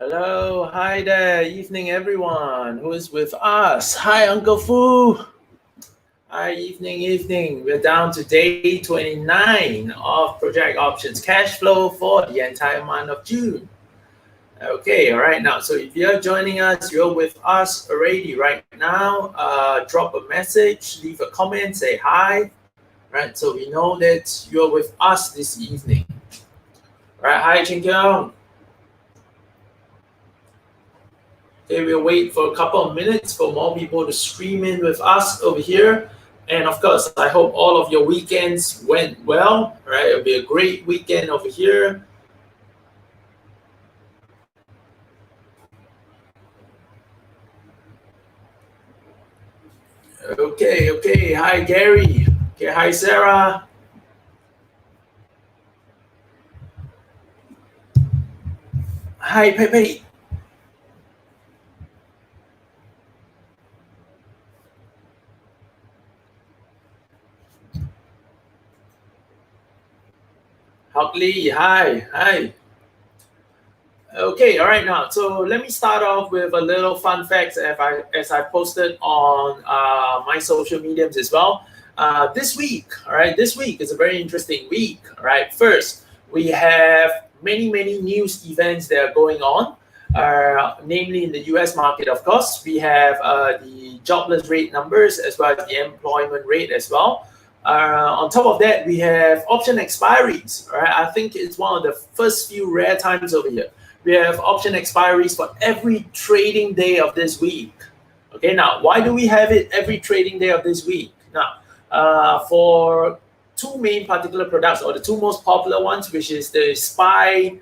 Hello, hi there, evening everyone who is with us. Hi, Uncle Fu. Hi, evening. We're down to day 29 of Project Options Cashflow for the entire month of June. Okay, all right now. So if you're joining us, you're with us already right now. Drop a message, leave a comment, say hi. Right, so we know that you're with us this evening. Right, hi, Ching Kyung. Okay, we'll wait for a couple of minutes for more people to stream in with us over here. And of course, I hope all of your weekends went well. Right, it'll be a great weekend over here. Okay. Hi, Gary. Okay, hi, Sarah. Hi, Pepe. Hockley. Hi. Okay, all right now. So let me start off with a little fun facts as I posted on my social mediums as well. This week, all right, this week is a very interesting week. All right, first we have many news events that are going on, namely in the U.S. market. Of course, we have the jobless rate numbers as well as the employment rate as well. On top of that, we have option expiries. All right, I think it's one of the first few rare times over here we have option expiries for every trading day of this week. Okay, now why do we have it every trading day of this week? Now, for two main particular products or the two most popular ones, which is the SPY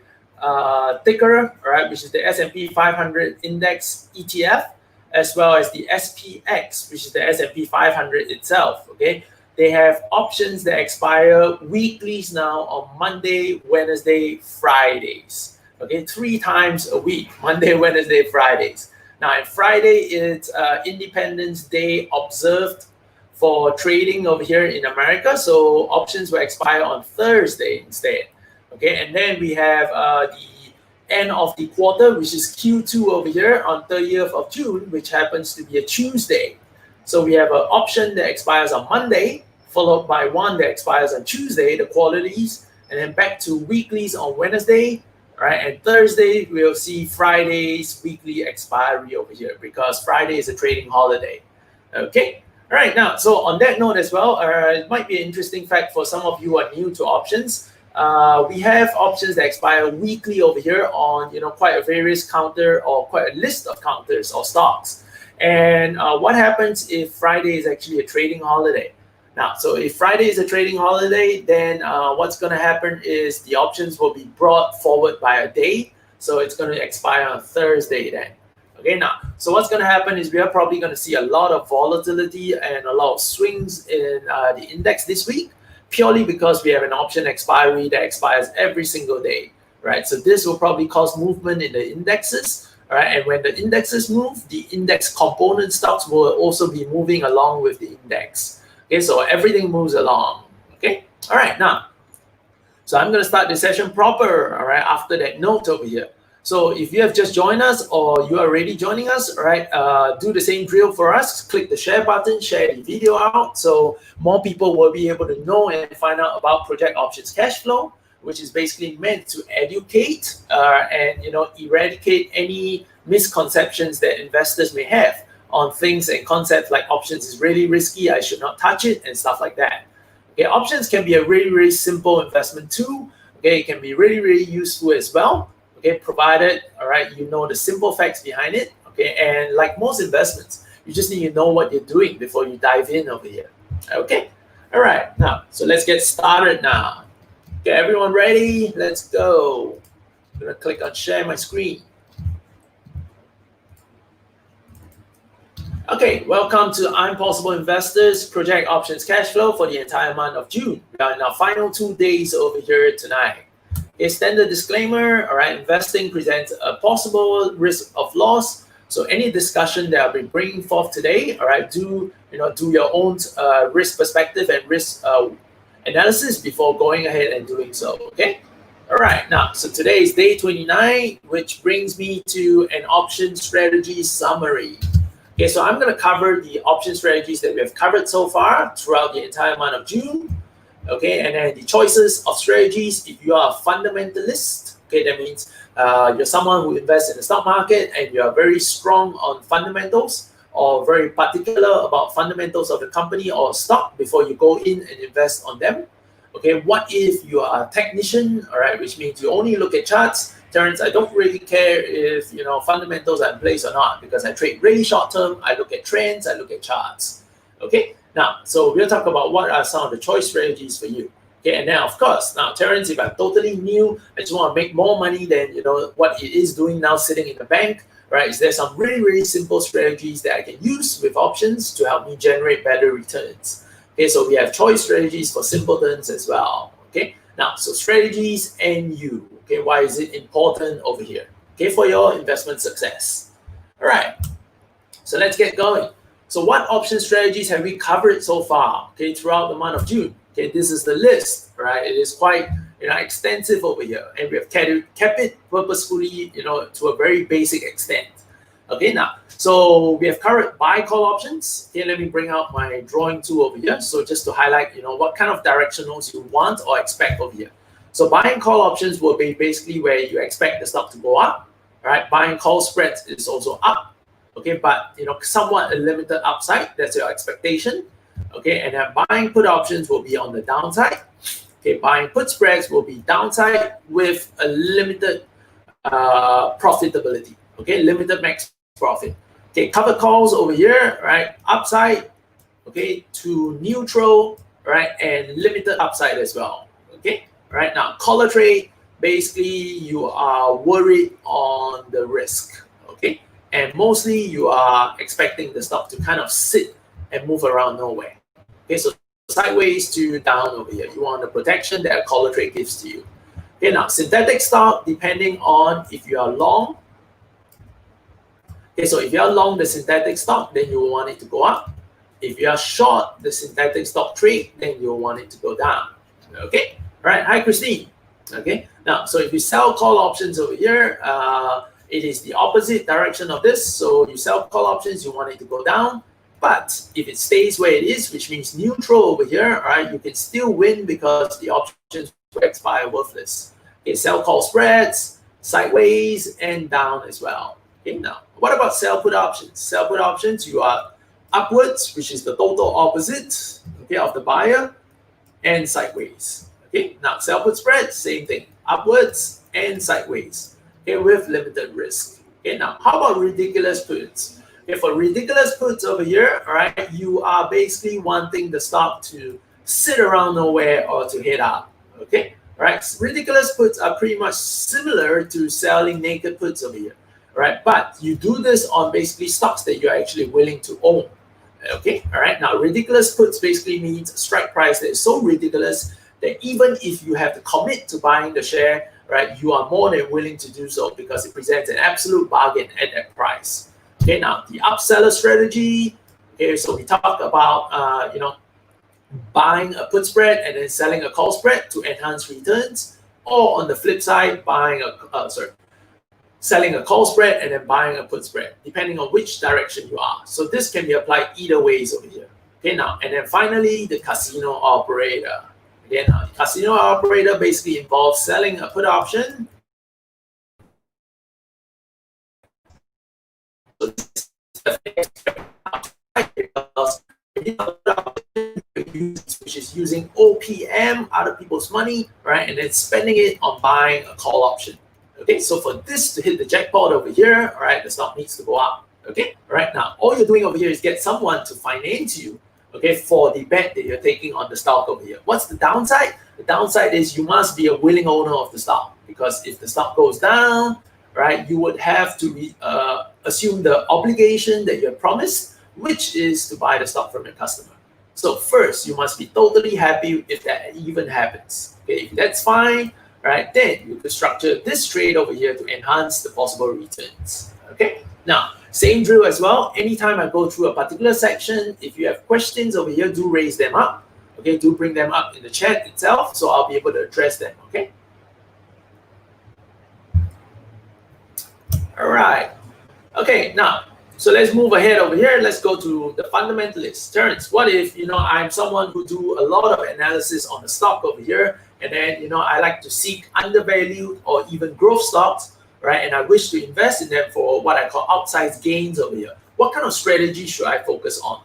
ticker, right, which is the S&P 500 index ETF, as well as the SPX, which is the S&P 500 itself. Okay, they have options that expire weeklies now on Monday, Wednesday, Fridays. Okay, 3 times a week, Monday, Wednesday, Fridays. Now, on Friday, it's Independence Day observed for trading over here in America. So options will expire on Thursday instead. Okay, and then we have the end of the quarter, which is Q2 over here on 30th of June, which happens to be a Tuesday. So we have an option that expires on Monday, followed by one that expires on Tuesday, the qualities, and then back to weeklies on Wednesday. Right, and Thursday we'll see Friday's weekly expiry over here because Friday is a trading holiday. Okay, all right. Now, so on that note as well, it might be an interesting fact for some of you who are new to options. We have options that expire weekly over here on quite a various counter or quite a list of counters or stocks. And what happens if Friday is actually a trading holiday? Now, so if Friday is a trading holiday, then what's going to happen is the options will be brought forward by a day. So it's going to expire on Thursday then. Okay, now, so what's going to happen is we are probably going to see a lot of volatility and a lot of swings in the index this week, purely because we have an option expiry that expires every single day, right? So this will probably cause movement in the indexes, right? And when the indexes move, the index component stocks will also be moving along with the index. Okay, so everything moves along. Okay, all right, now, so I'm going to start the session proper, all right, after that note over here. So if you have just joined us or you are already joining us, all right, do the same drill for us. Click the share button, share the video out so more people will be able to know and find out about Project Options Cashflow, which is basically meant to educate and eradicate any misconceptions that investors may have on things and concepts like options is really risky, I should not touch it, and stuff like that. Okay, options can be a really simple investment tool. Okay, it can be really useful as well. Okay, provided, all right, you know the simple facts behind it. Okay, and like most investments, you just need to know what you're doing before you dive in over here. Okay, all right, now, so let's get started now. Okay, everyone ready? Let's go. I'm gonna click on share my screen. Okay, welcome to I'm Possible Investors Project Options Cashflow for the entire month of June. We are in our final 2 days over here tonight. A standard disclaimer, all right, investing presents a possible risk of loss. So any discussion that I'll be bringing forth today, all right, do your own risk perspective and risk analysis before going ahead and doing so, okay? All right, now, so today is day 29, which brings me to an option strategy summary. Okay, so I'm going to cover the option strategies that we have covered so far throughout the entire month of June. Okay, and then the choices of strategies. If you are a fundamentalist, okay, that means you're someone who invests in the stock market and you are very strong on fundamentals or very particular about fundamentals of the company or stock before you go in and invest on them. Okay, what if you are a technician, all right, which means you only look at charts. Terrence, I don't really care if fundamentals are in place or not because I trade really short term. I look at trends, I look at charts. Okay, now, so we'll talk about what are some of the choice strategies for you. Okay, and now, of course, now, Terrence, if I'm totally new, I just want to make more money than what it is doing now sitting in the bank, right? Is there some really, really simple strategies that I can use with options to help me generate better returns? Okay, so we have choice strategies for simpletons as well. Okay, now, so strategies and you. Okay, why is it important over here? Okay, for your investment success. All right, so let's get going. So what option strategies have we covered so far, okay, throughout the month of June? Okay, this is the list, right? It is quite extensive over here, and we have kept it purposefully, to a very basic extent. Okay, now, so we have covered buy call options. Okay, let me bring out my drawing tool over here. So just to highlight, what kind of directionals you want or expect over here. So buy and call options will be basically where you expect the stock to go up, right? Buy and call spreads is also up. Okay, but somewhat a limited upside. That's your expectation. Okay, and then buying put options will be on the downside. Okay, buying put spreads will be downside with a limited profitability. Okay, limited max profit. Okay, cover calls over here, right? Upside, okay, to neutral, right, and limited upside as well. Okay, right now collar trade. Basically, you are worried on the risk. Okay. And mostly you are expecting the stock to kind of sit and move around nowhere. Okay, so sideways to down over here. You want the protection that a collar trade gives to you. Okay, now synthetic stock, depending on if you are long. Okay, so if you are long the synthetic stock, then you will want it to go up. If you are short the synthetic stock trade, then you will want it to go down. Okay, all right. Hi, Christine. Okay, now, so if you sell call options over here, it is the opposite direction of this. So you sell call options, you want it to go down. But if it stays where it is, which means neutral over here, all right, you can still win because the options will expire worthless. Okay, sell call spreads, sideways, and down as well. Okay, now, what about sell put options? Sell put options, you are upwards, which is the total opposite, okay, of the buyer, and sideways. Okay, now sell put spreads, same thing, upwards and sideways. Okay, with limited risk. Okay, now how about ridiculous puts? Okay, for ridiculous puts over here, all right, you are basically wanting the stock to sit around nowhere or to head up. Okay, all right, so ridiculous puts are pretty much similar to selling naked puts over here, all right, but you do this on basically stocks that you're actually willing to own. Okay, all right, now ridiculous puts basically means a strike price that is so ridiculous that even if you have to commit to buying the share, right, you are more than willing to do so because it presents an absolute bargain at that price. Okay, now the upseller strategy. Okay, so we talk about buying a put spread and then selling a call spread to enhance returns, or on the flip side, selling a call spread and then buying a put spread, depending on which direction you are. So this can be applied either ways over here. Okay, now, and then finally, the casino operator. Again, the casino operator basically involves selling a put option. So this is which is using OPM, other people's money, right, and then spending it on buying a call option. Okay, so for this to hit the jackpot over here, all right, the stock needs to go up. Okay, all right, now all you're doing over here is get someone to finance you, okay, for the bet that you're taking on the stock over here. What's the downside? The downside is you must be a willing owner of the stock, because if the stock goes down, right, you would have to assume the obligation that you're promised, which is to buy the stock from your customer. So first, you must be totally happy if that even happens. Okay, if that's fine, right, then you could structure this trade over here to enhance the possible returns. Okay, now same drill as well. Anytime I go through a particular section, if you have questions over here, do raise them up. Okay, do bring them up in the chat itself, so I'll be able to address them. Okay. All right. Okay, now, so let's move ahead over here. Let's go to the fundamentalist. Terrence, what if, I'm someone who do a lot of analysis on the stock over here, and then, I like to seek undervalued or even growth stocks, right? And I wish to invest in them for what I call outsized gains over here. What kind of strategy should I focus on?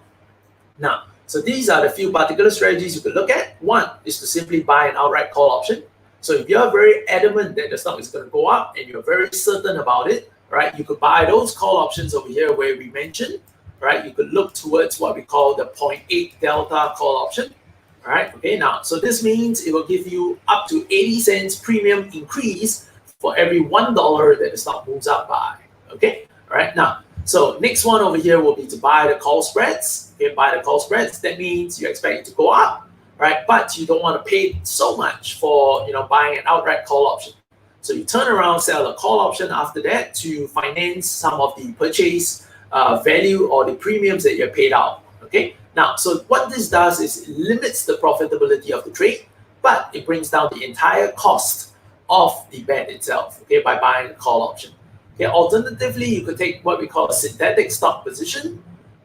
Now, so these are the few particular strategies you could look at. One is to simply buy an outright call option. So if you're very adamant that the stock is going to go up and you're very certain about it, right, you could buy those call options over here where we mentioned, right? You could look towards what we call the 0.8 delta call option, all right? Okay, now, so this means it will give you up to 80 cents premium increase for every $1 that the stock moves up by, okay? All right, now, so next one over here will be to buy the call spreads. Okay, buy the call spreads. That means you expect it to go up, right? But you don't want to pay so much for, buying an outright call option. So you turn around, sell a call option after that to finance some of the purchase value or the premiums that you're paid out. Okay. Now, so what this does is it limits the profitability of the trade, but it brings down the entire cost of the bet itself. Okay, by buying a call option. Okay. Alternatively, you could take what we call a synthetic stock position.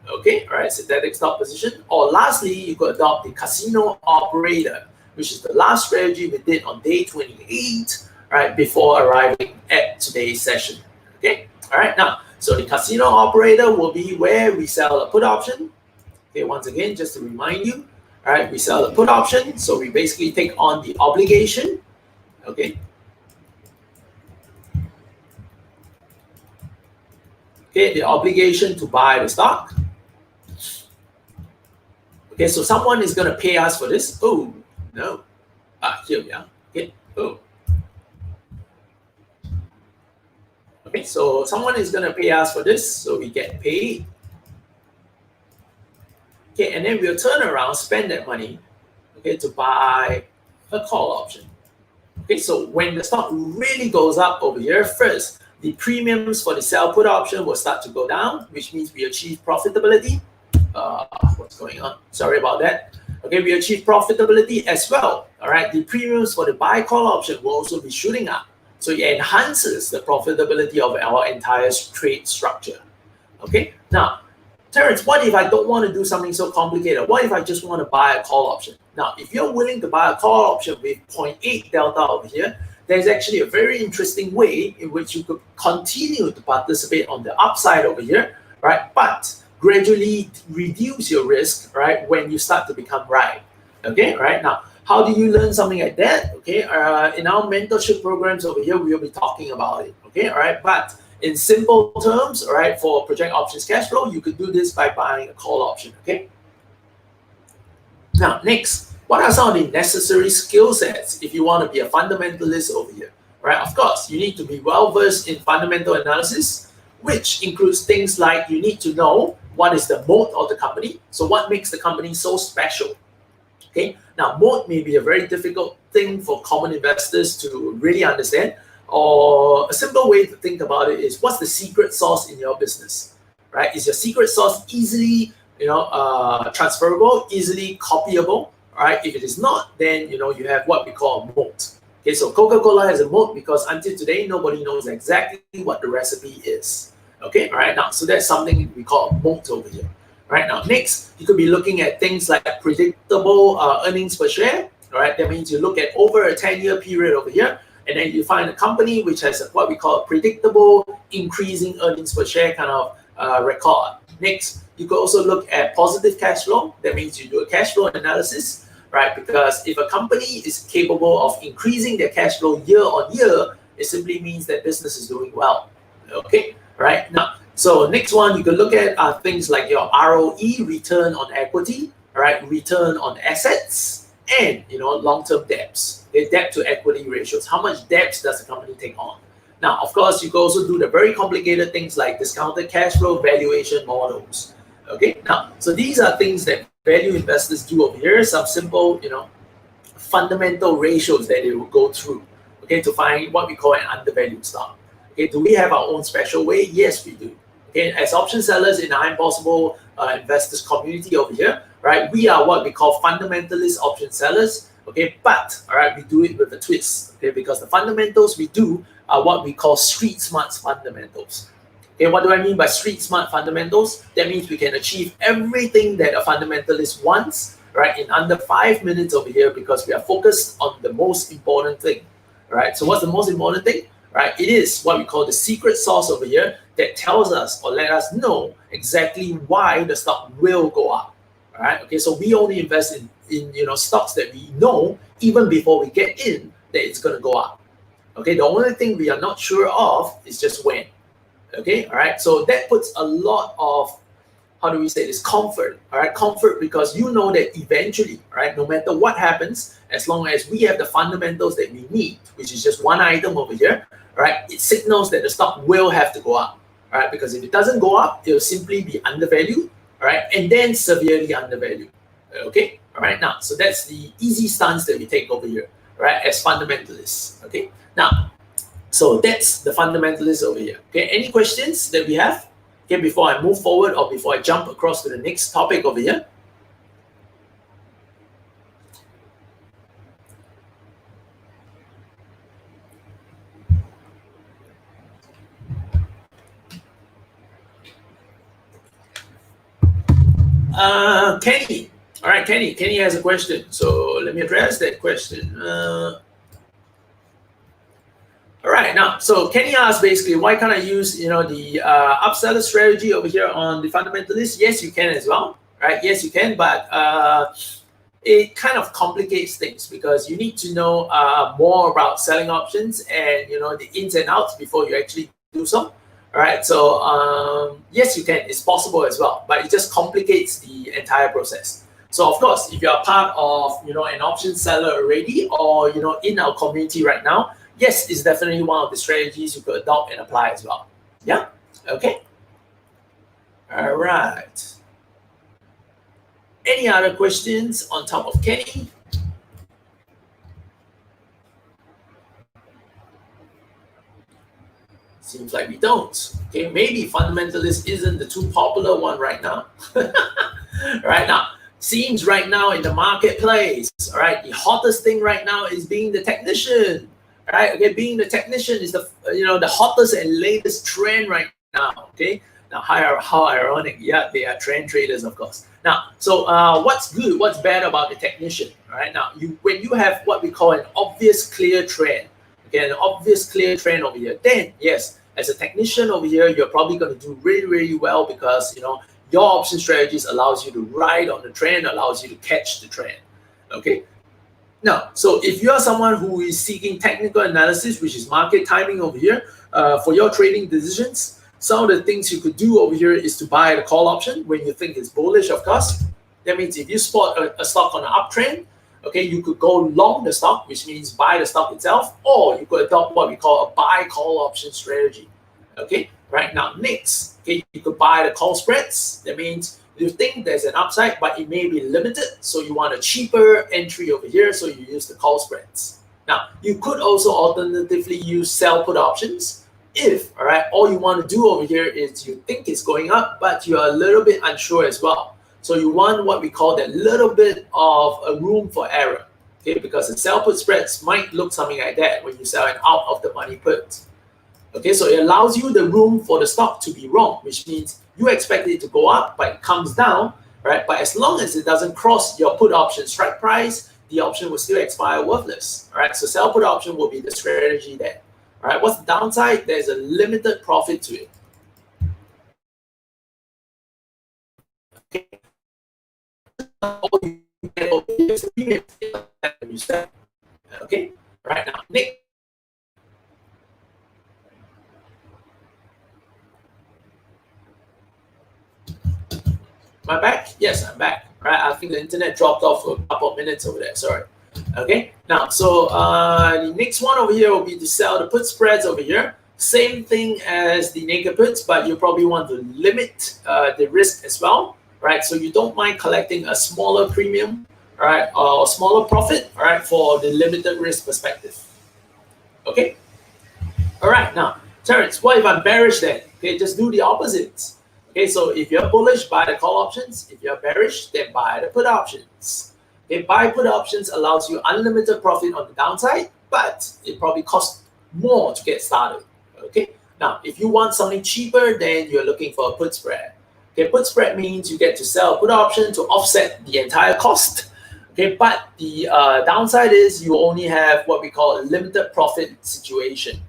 Okay, all right, synthetic stock position. Or lastly, you could adopt the casino operator, which is the last strategy we did on day 28. Right, before arriving at today's session. Okay, all right, now, so the casino operator will be where we sell a put option. Okay, once again, just to remind you, all right, we sell a put option, so we basically take on the obligation. Okay. Okay, the obligation to buy the stock. Okay, so someone is going to pay us for this. Oh, no. Here we are. Okay, oh. Okay, so someone is going to pay us for this, so we get paid. Okay, and then we'll turn around, spend that money, okay, to buy a call option. Okay, so when the stock really goes up over here, first, the premiums for the sell put option will start to go down, which means we achieve profitability. What's going on? Sorry about that. Okay, we achieve profitability as well. All right, the premiums for the buy call option will also be shooting up. So it enhances the profitability of our entire trade structure. Okay, now, Terrence, what if I don't want to do something so complicated? What if I just want to buy a call option? Now, if you're willing to buy a call option with 0.8 delta over here, there's actually a very interesting way in which you could continue to participate on the upside over here, right? But gradually reduce your risk, right, when you start to become right. Okay, right now. How do you learn something like that? Okay, in our mentorship programs over here, we will be talking about it. Okay, all right. But in simple terms, all right, for Project Options Cashflow, you could do this by buying a call option. Okay. Now, next, what are some of the necessary skill sets if you want to be a fundamentalist over here? Right. Of course, you need to be well versed in fundamental analysis, which includes things like you need to know what is the moat of the company. So, what makes the company so special? Okay, now moat may be a very difficult thing for common investors to really understand, or a simple way to think about it is what's the secret sauce in your business, right? Is your secret sauce easily, transferable, easily copyable, right? If it is not, then you have what we call a moat. Okay, so Coca-Cola has a moat because until today nobody knows exactly what the recipe is. Okay, all right, now so that's something we call a moat over here. Right now, next, you could be looking at things like predictable earnings per share. All right, that means you look at over a 10-year period over here, and then you find a company which has what we call a predictable increasing earnings per share kind of record. Next, you could also look at positive cash flow. That means you do a cash flow analysis, right? Because if a company is capable of increasing their cash flow year on year, it simply means that business is doing well. Okay, right now. So next one you can look at are things like your ROE, return on equity, all right, return on assets, and long-term debts, okay, debt to equity ratios. How much debt does the company take on? Now, of course, you can also do the very complicated things like discounted cash flow valuation models. Okay, now, so these are things that value investors do over here. Some simple, fundamental ratios that they will go through, okay, to find what we call an undervalued stock. Okay, do we have our own special way? Yes, we do. Okay, as option sellers in our Impossible Investors community over here, right, we are what we call fundamentalist option sellers. Okay, but all right, we do it with a twist. Okay, because the fundamentals we do are what we call street smart fundamentals. Okay, what do I mean by street smart fundamentals? That means we can achieve everything that a fundamentalist wants, right, in under 5 minutes over here because we are focused on the most important thing, right? So what's the most important thing, right? It is what we call the secret sauce over here that tells us or let us know exactly why the stock will go up, all right? Okay, so we only invest in stocks that we know even before we get in that it's going to go up. Okay, the only thing we are not sure of is just when. Okay, all right, so that puts a lot of, how do we say this, comfort, all right, comfort, because you know that eventually, right, no matter what happens, as long as we have the fundamentals that we need, which is just one item over here, right, it signals that the stock will have to go up, all right, because if it doesn't go up, it will simply be undervalued, all right, and then severely undervalued. Okay, all right, now, so that's the easy stance that we take over here, right, as fundamentalists. Okay, now, so that's the fundamentalists over here. Okay, any questions that we have? Okay, before I move forward or before I jump across to the next topic over here. Kenny. All right, Kenny. Kenny has a question. So let me address that question. All right, now, so Kenny asked basically, why can't I use, the upseller strategy over here on the fundamentalist? Yes, you can as well, right? Yes, you can, but it kind of complicates things because you need to know more about selling options and, the ins and outs before you actually do so. All right, so yes, you can. It's possible as well, but it just complicates the entire process. So of course, if you're part of, an option seller already, or in our community right now, yes, it's definitely one of the strategies you could adopt and apply as well. Yeah. Okay. All right. Any other questions on top of Kenny? Seems like we don't. Okay, maybe fundamentalist isn't the too popular one right now. Right now, seems right now in the marketplace, all right, the hottest thing right now is being the technician. All right, okay, being the technician is the the hottest and latest trend right now. Okay, now how ironic. Yeah, they are trend traders, of course. Now, so what's good, what's bad about the technician? All right, now when you have what we call an obvious clear trend, okay, an obvious clear trend over here, then yes, as a technician over here, you're probably going to do really, really well because your option strategies allows you to ride on the trend, allows you to catch the trend. Okay. Now, so if you are someone who is seeking technical analysis, which is market timing over here, for your trading decisions, some of the things you could do over here is to buy the call option when you think it's bullish, of course. That means if you spot a stock on an uptrend, okay, you could go long the stock, which means buy the stock itself, or you could adopt what we call a buy call option strategy. Okay, right now, next, okay, you could buy the call spreads. That means you think there's an upside, but it may be limited, so you want a cheaper entry over here, so you use the call spreads. Now, you could also alternatively use sell put options if, all right, all you want to do over here is you think it's going up, but you're a little bit unsure as well. So you want what we call that little bit of a room for error, okay? Because the sell put spreads might look something like that when you sell an out of the money put. Okay, so it allows you the room for the stock to be wrong, which means you expect it to go up, but it comes down, right? But as long as it doesn't cross your put option strike price, the option will still expire worthless. All right, so sell put option will be the strategy there. All right, what's the downside? There's a limited profit to it. Okay. Okay, right now, Nick. Am I back? Yes, I'm back. Right, I think the internet dropped off for a couple of minutes over there. Sorry. Okay, now, so the next one over here will be to sell the put spreads over here. Same thing as the naked puts, but you probably want to limit the risk as well, right? So you don't mind collecting a smaller premium, right, or smaller profit, all right, for the limited risk perspective. Okay. All right, now, Terrence, what if I'm bearish then? Okay, just do the opposite. Okay, so if you're bullish, buy the call options. If you're bearish, then buy the put options. Okay, buy put options allows you unlimited profit on the downside, but it probably costs more to get started. Okay. Now, if you want something cheaper, then you're looking for a put spread. Okay, put spread means you get to sell a put option to offset the entire cost. Okay, but the downside is you only have what we call a limited profit situation.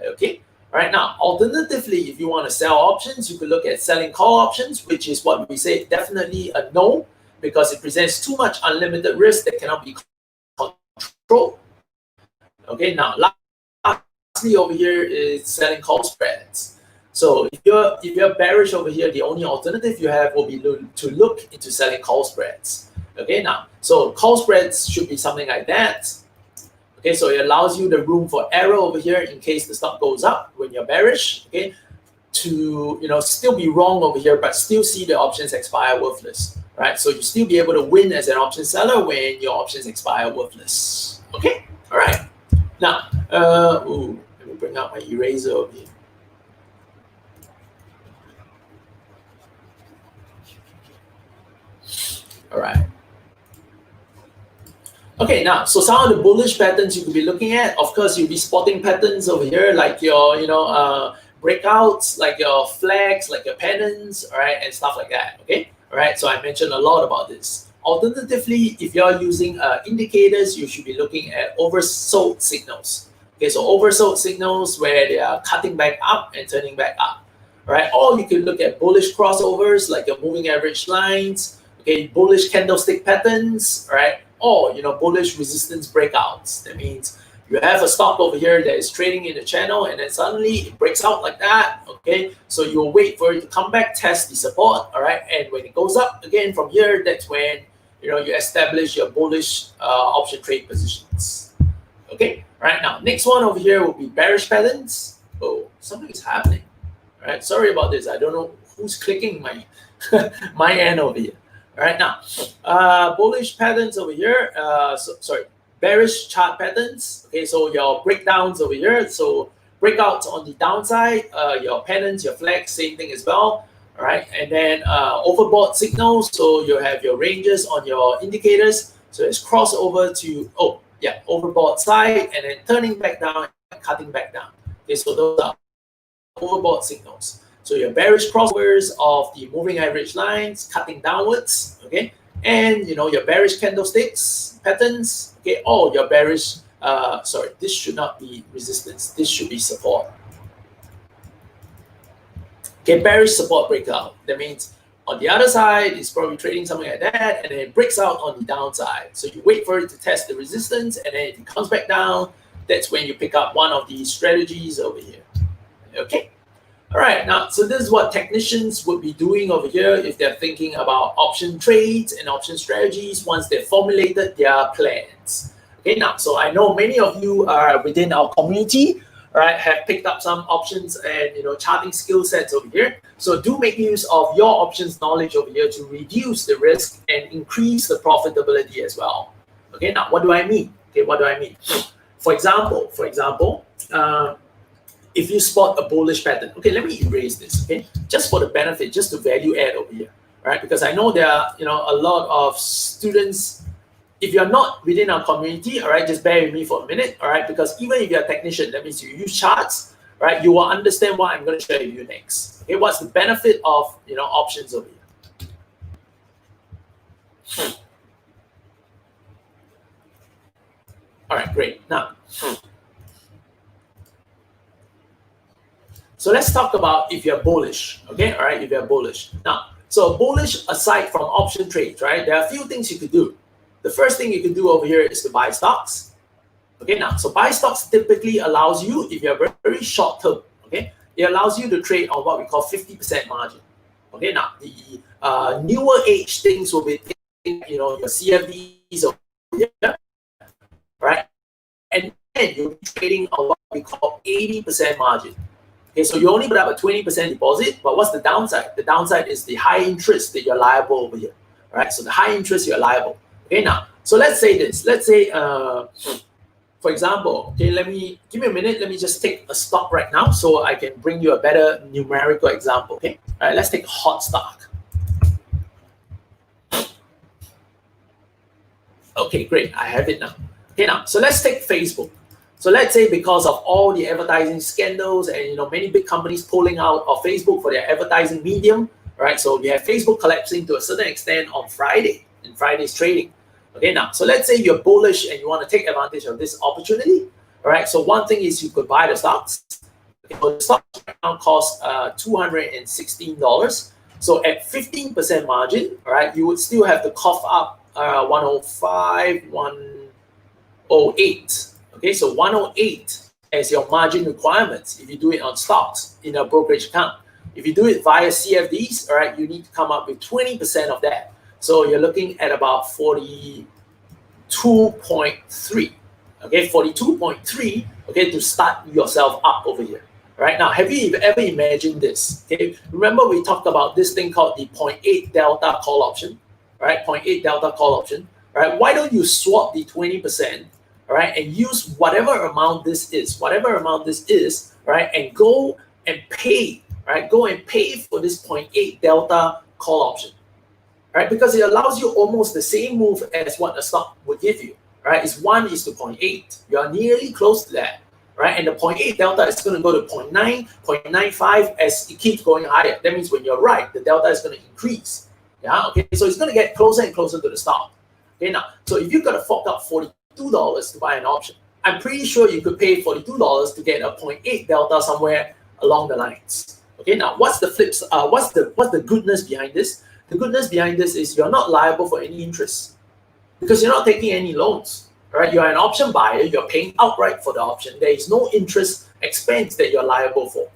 Okay, right now, alternatively, if you want to sell options, you could look at selling call options, which is what we say definitely a no, because it presents too much unlimited risk that cannot be controlled. Okay, now lastly over here is selling call spreads. So if you're bearish over here, the only alternative you have will be to look into selling call spreads. Okay, now so call spreads should be something like that. Okay, so it allows you the room for error over here in case the stock goes up when you're bearish. Okay, to still be wrong over here, but still see the options expire worthless. Right, so you still be able to win as an option seller when your options expire worthless. Okay, all right. Now, let me bring out my eraser over here. All right. Okay, now, so some of the bullish patterns you could be looking at, of course, you'll be spotting patterns over here, like your, breakouts, like your flags, like your pennants, all right, and stuff like that, okay? All right, so I mentioned a lot about this. Alternatively, if you're using indicators, you should be looking at oversold signals. Okay, so oversold signals where they are cutting back up and turning back up, right? Or you can look at bullish crossovers, like your moving average lines, okay, bullish candlestick patterns, right? Or bullish resistance breakouts. That means you have a stock over here that is trading in the channel, and then suddenly it breaks out like that. Okay, so you'll wait for it to come back, test the support, all right, and when it goes up again from here, that's when you establish your bullish option trade positions. Okay, right now, next one over here will be bearish patterns. Oh, something is happening. All right, sorry about this. I don't know who's clicking my my end over here. All right, now, bullish patterns over here. Bearish chart patterns. Okay, so your breakdowns over here. So breakouts on the downside, your pennants, your flags, same thing as well. All right, and then overbought signals. So you have your ranges on your indicators. So it's crossover to overbought side, and then turning back down and cutting back down. Okay, so those are overbought signals. So your bearish crossovers of the moving average lines cutting downwards, okay, and your bearish candlesticks patterns, okay, or your bearish. This should not be resistance. This should be support. Okay, bearish support breakout. That means on the other side, it's probably trading something like that, and then it breaks out on the downside. So you wait for it to test the resistance, and then if it comes back down, that's when you pick up one of these strategies over here. Okay. All right, now, so this is what technicians would be doing over here if they're thinking about option trades and option strategies once they've formulated their plans. Okay, now, so I know many of you are within our community, right, have picked up some options and charting skill sets over here. So do make use of your options knowledge over here to reduce the risk and increase the profitability as well. Okay, now what do I mean? Okay, what do I mean? For example, if you spot a bullish pattern, okay, let me erase this, okay, just for the benefit, just to value add over here, right? Because I know there are, a lot of students. If you're not within our community, all right, just bear with me for a minute, all right? Because even if you're a technician, that means you use charts, right? You will understand what I'm going to share with you next. Okay, what's the benefit of options over here? All right, great. Now, so let's talk about if you're bullish, okay? All right, if you're bullish. Now, so bullish aside from option trades, right? There are a few things you could do. The first thing you can do over here is to buy stocks. Okay, now, so buy stocks typically allows you, if you're very short term, okay, it allows you to trade on what we call 50% margin. Okay, now, the newer age things will be, your CFDs over here, right? And then you'll be trading on what we call 80% margin. Okay, so you only put up a 20% deposit, but what's the downside? The downside is the high interest that you're liable over here. All right, so the high interest you're liable. Okay, now, so let's say this. Let's say, for example, okay, give me a minute. Let me just take a stock right now so I can bring you a better numerical example. Okay, all right, let's take hot stock. Okay, great. I have it now. Okay, now, so let's take Facebook. So let's say because of all the advertising scandals and many big companies pulling out of Facebook for their advertising medium, right? So you have Facebook collapsing to a certain extent on Friday in Friday's trading. Okay, now so let's say you're bullish and you want to take advantage of this opportunity. All right, so one thing is you could buy the stocks. Okay, so the stocks right now cost $216. So at 15% margin, all right, you would still have to cough up 105, 108. Okay, so 108 as your margin requirements if you do it on stocks in a brokerage account. If you do it via CFDs, all right, you need to come up with 20% of that. So you're looking at about 42.3. Okay, 42.3, okay, to start yourself up over here. Right now, have you ever imagined this? Okay, remember we talked about this thing called the 0.8 delta call option, right? 0.8 delta call option, right? Why don't you swap the 20%, all right, and use whatever amount this is, right, and go and pay, right? Go and pay for this 0.8 delta call option, right? Because it allows you almost the same move as what a stock would give you, right? It's 1:0.8. You are nearly close to that, right? And the 0.8 delta is going to go to 0.9, 0.95 as it keeps going higher. That means when you're right, the delta is going to increase. Yeah, okay. So it's going to get closer and closer to the stop. Okay, now, so if you've got to fork out $42 to buy an option, I'm pretty sure you could pay $42 to get a 0.8 delta somewhere along the lines. Okay, now what's the flips? What's the goodness behind this? The goodness behind this is you're not liable for any interest because you're not taking any loans. Right? You're an option buyer. You're paying outright for the option. There is no interest expense that you're liable for.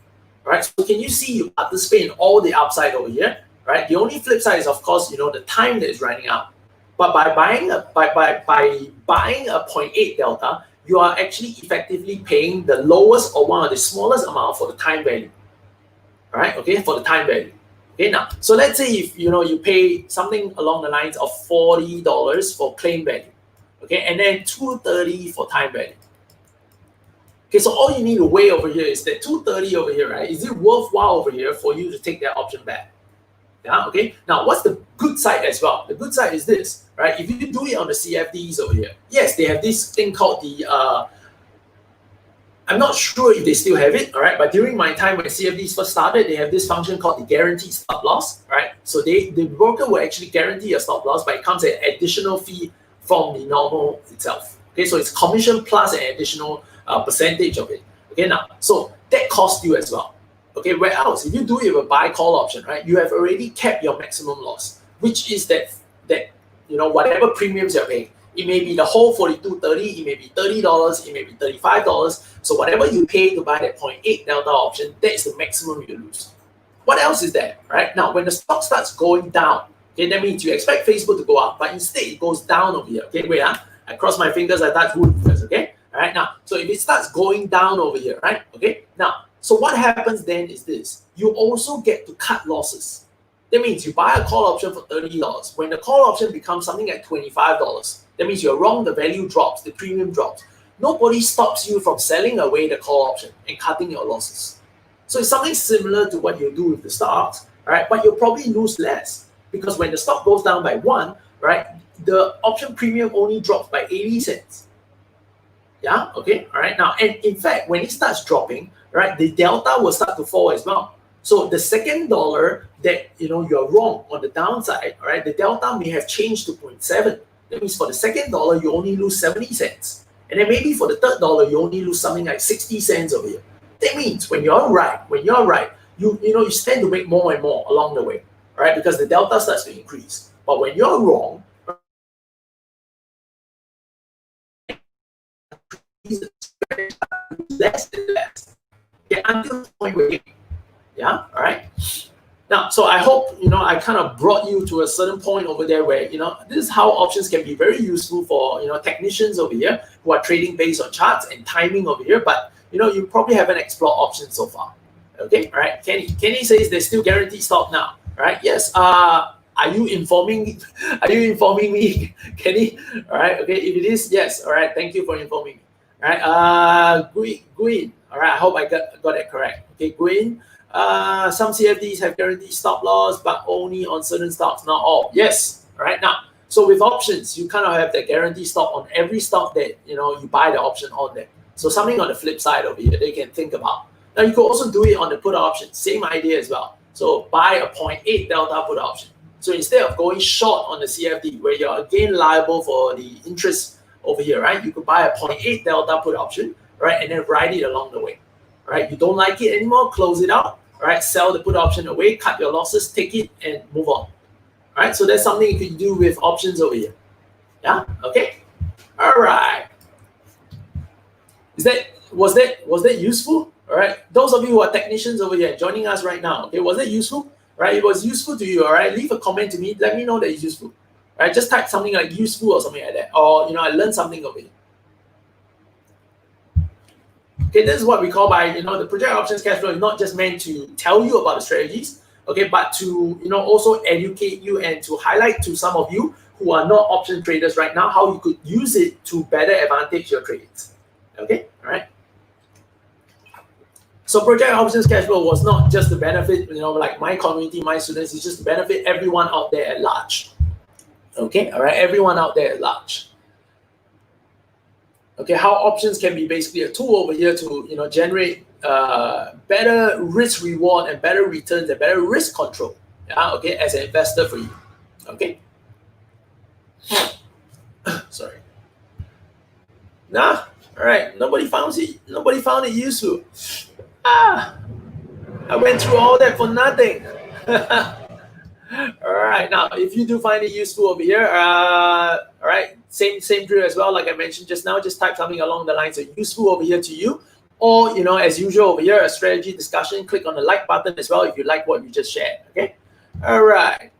Right? So can you see you participate in all the upside over here? Right? The only flip side is, of course, the time that is running out. But by buying a 0.8 delta, you are actually effectively paying the lowest or one of the smallest amount for the time value. All right? Okay, for the time value. Okay, now, so let's say if you pay something along the lines of $40 for claim value, okay, and then $230 for time value. Okay, so all you need to weigh over here is that $230 over here, right? Is it worthwhile over here for you to take that option back? Yeah, okay. Now, what's the good side as well? The good side is this, right? If you do it on the CFDs over here, yes, they have this thing called the I'm not sure if they still have it, all right? But during my time when CFDs first started, they have this function called the guaranteed stop loss, right? So the broker will actually guarantee a stop loss, but it comes at additional fee from the normal itself. Okay, so it's commission plus an additional percentage of it. Okay, now, so that costs you as well. Okay, where else? If you do it with a buy call option, right, you have already capped your maximum loss, which is that whatever premiums you're paying. It may be the whole $42.30, it may be $30, it may be $35. So whatever you pay to buy that 0.8 delta option, that is the maximum you lose. What else is there, right? Now, when the stock starts going down, okay, that means you expect Facebook to go up, but instead it goes down over here. Okay, wait, I cross my fingers, I touch wood first, okay? All right, now, so if it starts going down over here, right? Okay, now, so what happens then is this. You also get to cut losses. That means you buy a call option for $30. When the call option becomes something like $25, that means you're wrong, the value drops, the premium drops. Nobody stops you from selling away the call option and cutting your losses. So it's something similar to what you do with the stocks, right? But you'll probably lose less because when the stock goes down by 1, right, the option premium only drops by 80 cents. Yeah, okay, all right. Now, and in fact, when it starts dropping, right, the delta will start to fall as well. So the second dollar that you're wrong on the downside, all right, the delta may have changed to 0.7. That means for the second dollar, you only lose 70 cents. And then maybe for the third dollar, you only lose something like 60 cents over here. That means when you're right, you stand to make more and more along the way, right? Because the delta starts to increase. But when you're wrong, less and less. Okay, until the point where yeah, all right. Now, so I hope I kind of brought you to a certain point over there where this is how options can be very useful for technicians over here who are trading based on charts and timing over here. But you probably haven't explored options so far. Okay, all right. Kenny says there's still guaranteed stop now. All right. Yes. Are you informing me? Are you informing me, Kenny? All right. Okay. If it is, yes. All right. Thank you for informing me. All right. Gwyn. All right. I hope I got that correct. Okay, Gwyn. Some CFDs have guaranteed stop loss, but only on certain stocks, not all. Yes, right now. So with options, you kind of have the guaranteed stop on every stock that you buy the option on there. So something on the flip side over here they can think about. Now you could also do it on the put option, same idea as well. So buy a 0.8 delta put option. So instead of going short on the CFD, where you're again liable for the interest over here, right? You could buy a 0.8 delta put option, right? And then ride it along the way, right? You don't like it anymore, close it out, right? Sell the put option away, cut your losses, take it and move on, right? So that's something you can do with options over here. Yeah, okay. All right. Was that useful? All right. Those of you who are technicians over here joining us right now, okay, was that useful? Right? It was useful to you. All right. Leave a comment to me. Let me know that it's useful. All right. Just type something like useful or something like that, or I learned something over here. Okay, this is what we call by the Project Options Cashflow is not just meant to tell you about the strategies, okay, but to also educate you and to highlight to some of you who are not option traders right now how you could use it to better advantage your trades. Okay, all right. So Project Options Cashflow was not just to benefit, like my community, my students. It's just to benefit everyone out there at large. Okay, all right, everyone out there at large. Okay, how options can be basically a tool over here to generate better risk reward and better returns and better risk control. Yeah, okay, as an investor for you. Okay. Sorry. Nah. All right. Nobody found it useful. I went through all that for nothing. All right. Now, if you do find it useful over here, all right, same drill as well. Like I mentioned just now, just type something along the lines of useful over here to you, or as usual over here, a strategy discussion. Click on the like button as well if you like what you just shared. Okay. All right.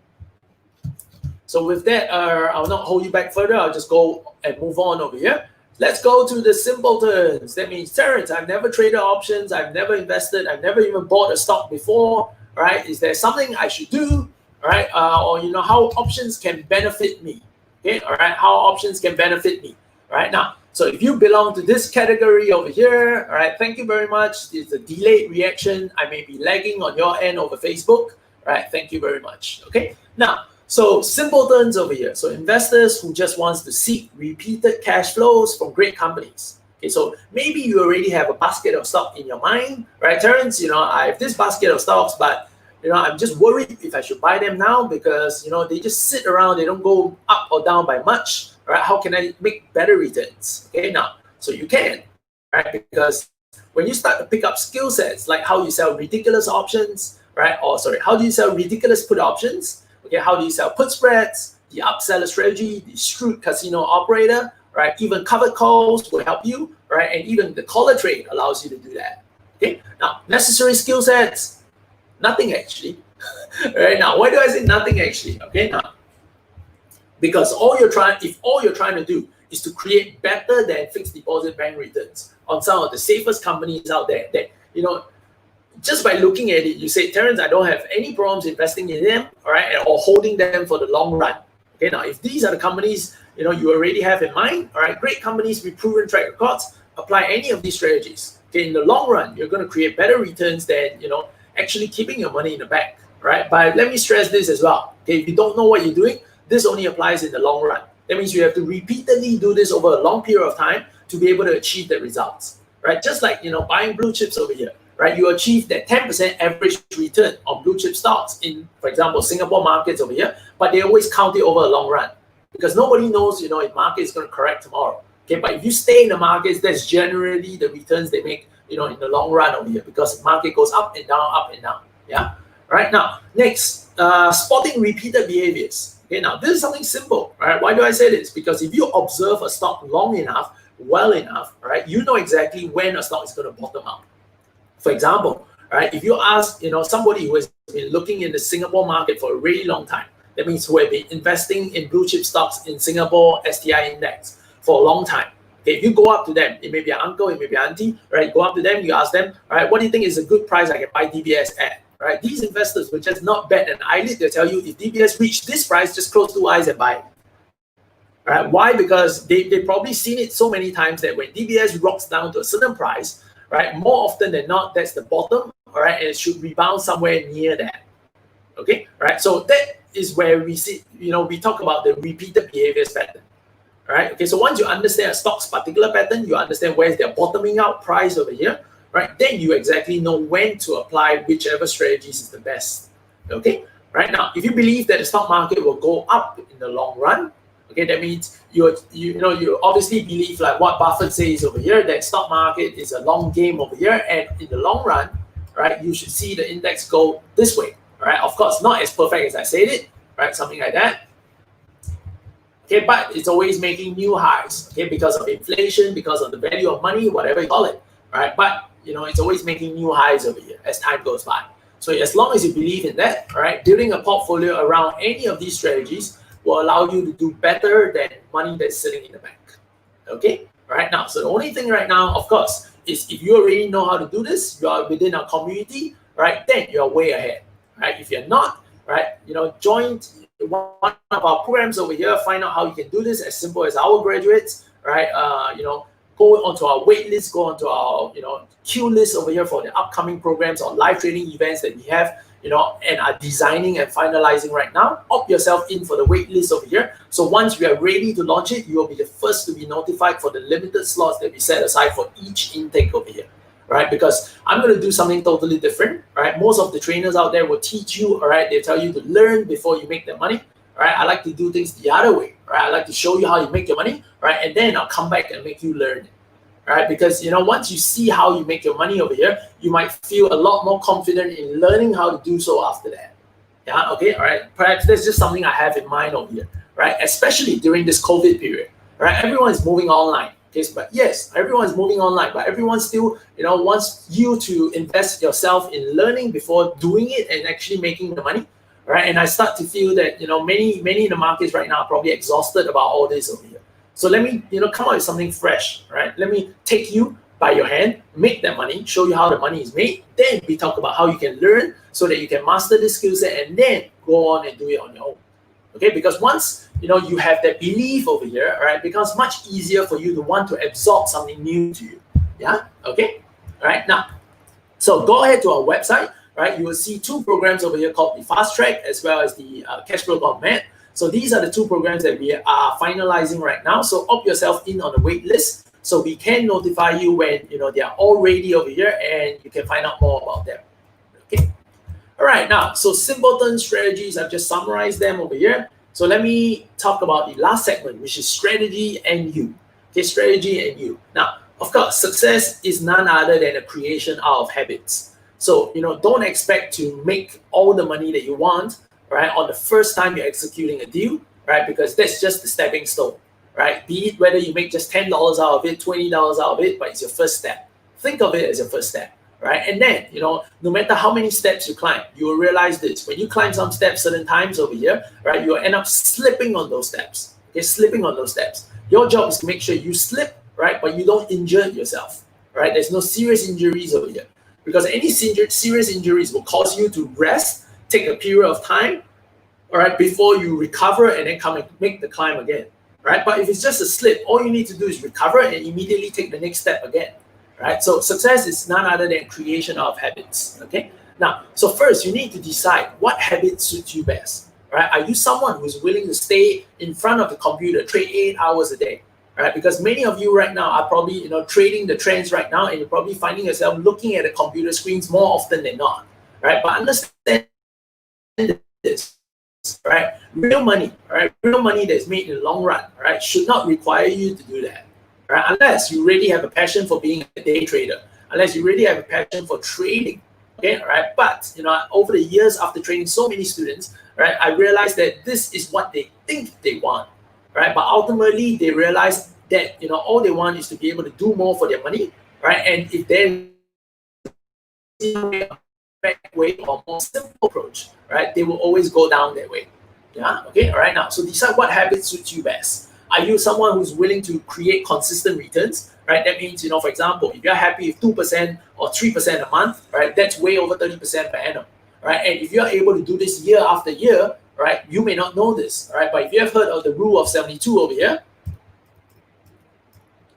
So with that, I'll not hold you back further. I'll just go and move on over here. Let's go to the simpletons. That means, Terrence, I've never traded options. I've never invested. I've never even bought a stock before. All right. Is there something I should do? All right. Or, how options can benefit me. Okay. All right. How options can benefit me. All right. Now, so if you belong to this category over here, all right, thank you very much. It's a delayed reaction. I may be lagging on your end over Facebook. All right. Thank you very much. Okay. Now, so simpletons over here. So investors who just wants to seek repeated cash flows from great companies. Okay, so maybe you already have a basket of stock in your mind, right, Terrence? I have this basket of stocks, but I'm just worried if I should buy them now because they just sit around, they don't go up or down by much. Right? How can I make better returns? Okay, now, so you can, right? Because when you start to pick up skill sets like how you sell ridiculous options, right? Or sorry, how do you sell ridiculous put options? Okay, how do you sell put spreads, the upseller strategy, the shrewd casino operator, right? Even covered calls will help you, right? And even the collar trade allows you to do that. Okay, now necessary skill sets, nothing actually. Right now, why do I say nothing actually? Okay, now because if all you're trying to do is to create better than fixed deposit bank returns on some of the safest companies out there that just by looking at it, you say, Terrence, I don't have any problems investing in them, all right, or holding them for the long run. Okay, now if these are the companies you already have in mind, all right, great companies with proven track records, apply any of these strategies. Okay, in the long run, you're going to create better returns than actually keeping your money in the bank, right? But let me stress this as well. Okay, if you don't know what you're doing, this only applies in the long run. That means you have to repeatedly do this over a long period of time to be able to achieve the results, right? Just like buying blue chips over here. Right, you achieve that 10% average return on blue chip stocks in, for example, Singapore markets over here, but they always count it over a long run because nobody knows, if market is going to correct tomorrow. Okay, but if you stay in the markets, that's generally the returns they make, in the long run over here because the market goes up and down, up and down. Yeah. Right now, next, spotting repeated behaviors. Okay, now this is something simple. Right? Why do I say this? Because if you observe a stock long enough, well enough, right, you know exactly when a stock is going to bottom out. For example, right, if you ask somebody who has been looking in the Singapore market for a really long time, that means who have been investing in blue chip stocks in Singapore STI index for a long time. Okay, if you go up to them, it may be an uncle, it may be an auntie, right? Go up to them, you ask them, all right, what do you think is a good price I can buy DBS at? Right? These investors will just not bet an eyelid. They'll tell you if DBS reach this price, just close two eyes and buy it. All right? Why? Because they've probably seen it so many times that when DBS rocks down to a certain price, right, more often than not, that's the bottom, all right, and it should rebound somewhere near that. Okay, right? So that is where we see, we talk about the repeated behaviors pattern. right? Okay, so once you understand a stock's particular pattern, you understand where's their bottoming out price over here, right? Then you exactly know when to apply whichever strategies is the best. Okay, right now, if you believe that the stock market will go up in the long run, okay, that means you obviously believe like what Buffett says over here, that stock market is a long game over here, and in the long run, right, you should see the index go this way, right? Of course, not as perfect as I said it, right? Something like that. Okay, but it's always making new highs, okay, because of inflation, because of the value of money, whatever you call it, right? But it's always making new highs over here as time goes by. So as long as you believe in that, right, building a portfolio around any of these strategies will allow you to do better than money that's sitting in the bank. Okay, right now. So the only thing right now, of course, is if you already know how to do this, you are within our community, right? Then you're way ahead, right? If you're not, right, join one of our programs over here, find out how you can do this as simple as our graduates, right? Go onto our wait list, go onto our queue list over here for the upcoming programs or live training events that we have, and are designing and finalizing right now. Opt yourself in for the wait list over here. So once we are ready to launch it, you will be the first to be notified for the limited slots that we set aside for each intake over here. Right, because I'm going to do something totally different, right? Most of the trainers out there will teach you, all right? They tell you to learn before you make the money, right? I like to do things the other way, right? I like to show you how you make your money, right? And then I'll come back and make you learn it, right? Because, once you see how you make your money over here, you might feel a lot more confident in learning how to do so after that. Yeah, okay, all right? Perhaps that's just something I have in mind over here, right? Especially during this COVID period, right? Everyone is moving online. But yes, everyone's moving online, but everyone still, wants you to invest yourself in learning before doing it and actually making the money, right? And I start to feel that, many in the markets right now are probably exhausted about all this over here. So let me, come up with something fresh, right? Let me take you by your hand, make that money, show you how the money is made. Then we talk about how you can learn so that you can master this skill set and then go on and do it on your own. Okay, because once you have that belief over here, right, it becomes much easier for you to want to absorb something new to you. Yeah, okay, all right. Now, so go ahead to our website, right? You will see two programs over here called the Fast Track as well as the Cashflow Gone Mad. So these are the two programs that we are finalizing right now. So opt yourself in on the wait list so we can notify you when they are all ready over here and you can find out more about them. Okay. All right, now, so simpleton strategies, I've just summarized them over here. So let me talk about the last segment, which is strategy and you. Okay, strategy and you. Now, of course, success is none other than a creation out of habits. So, don't expect to make all the money that you want, right, on the first time you're executing a deal, right, because that's just the stepping stone, right? Be it whether you make just $10 out of it, $20 out of it, but it's your first step. Think of it as your first step. Right, and then no matter how many steps you climb, you will realize this: when you climb some steps certain times over here, right, you will end up slipping on those steps. Okay, slipping on those steps. Your job is to make sure you slip, right, but you don't injure yourself. Right, there's no serious injuries over here, because any serious injuries will cause you to rest, take a period of time, all right, before you recover and then come and make the climb again. Right, but if it's just a slip, all you need to do is recover and immediately take the next step again. Right, so success is none other than creation of habits. Okay, now, so first you need to decide what habits suit you best. Right, are you someone who's willing to stay in front of the computer, trade 8 hours a day? Right, because many of you right now are probably trading the trends right now, and you're probably finding yourself looking at the computer screens more often than not. Right, but understand this. Right, real money, right, real money that's made in the long run, right, should not require you to do that. Right? Unless you really have a passion for being a day trader, unless you really have a passion for trading, okay, right? But over the years after training so many students, right, I realized that this is what they think they want, right? But ultimately, they realize that all they want is to be able to do more for their money, right? And if there's a back way or more simple approach, right, they will always go down that way. Yeah, okay, all right. Now, so decide what habits suit you best. Are you someone who's willing to create consistent returns? Right, that means, for example, if you're happy with 2% or 3% a month, right, that's way over 30% per annum, right? And if you're able to do this year after year, right, you may not know this, right? But if you have heard of the rule of 72 over here,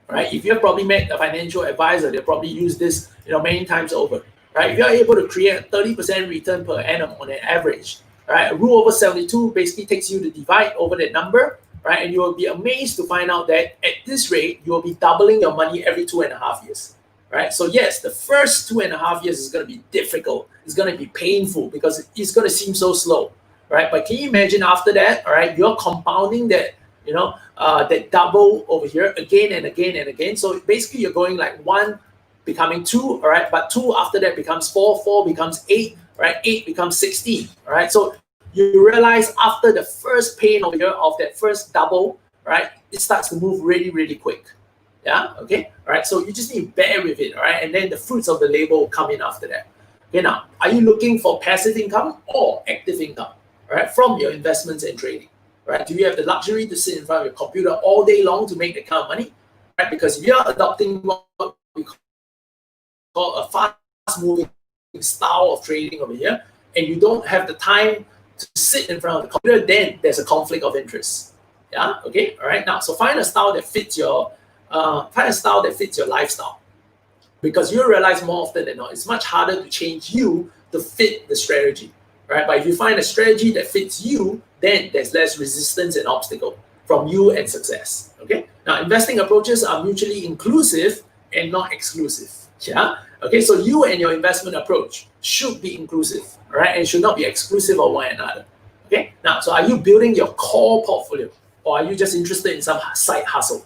right, if you've probably met a financial advisor, they'll probably use this, many times over, right? If you're able to create a 30% return per annum on an average, right, a rule over 72 basically takes you to divide over that number, right? And you will be amazed to find out that at this rate, you will be doubling your money every 2.5 years, right? So yes, the first 2.5 years is going to be difficult. It's going to be painful because it's going to seem so slow, right? But can you imagine after that, all right, you're compounding that, that double over here again and again and again. So basically you're going like 1 becoming 2, all right? But 2 after that becomes 4, 4 becomes 8, right? 8 becomes 16, all right? So you realize after the first pain over here of that first double, right, it starts to move really, really quick. Yeah, okay, all right. So you just need to bear with it, all right, and then the fruits of the labor will come in after that. Okay, now, are you looking for passive income or active income, all right, from your investments and trading, right? Do you have the luxury to sit in front of your computer all day long to make that kind of money, right? Because if you're adopting what we call a fast-moving style of trading over here, and you don't have the time to sit in front of the computer, then there's a conflict of interest. Yeah, okay, all right. Now, so find a style that fits your lifestyle, because you realize more often than not, it's much harder to change you to fit the strategy, right? But if you find a strategy that fits you, then there's less resistance and obstacle from you and success. Okay. Now, investing approaches are mutually inclusive and not exclusive. Yeah. Okay. So you and your investment approach should be inclusive, right? And should not be exclusive of one another. Okay. Now, so are you building your core portfolio, or are you just interested in some side hustle?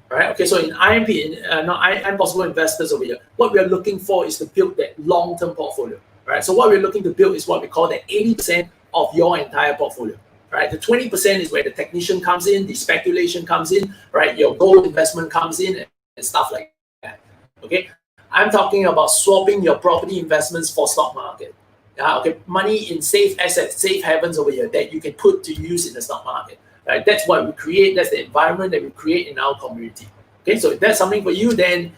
Right. Okay. So in IMP, I'm Possible Investors over here, what we're looking for is to build that long-term portfolio. Right. So what we're looking to build is what we call the 80% of your entire portfolio. Right. The 20% is where the technician comes in, the speculation comes in, right? Your gold investment comes in and stuff like that. Okay. I'm talking about swapping your property investments for stock market. Okay. Money in safe assets, safe havens over here that you can put to use in the stock market. Right? That's what we create. That's the environment that we create in our community. Okay, so if that's something for you, then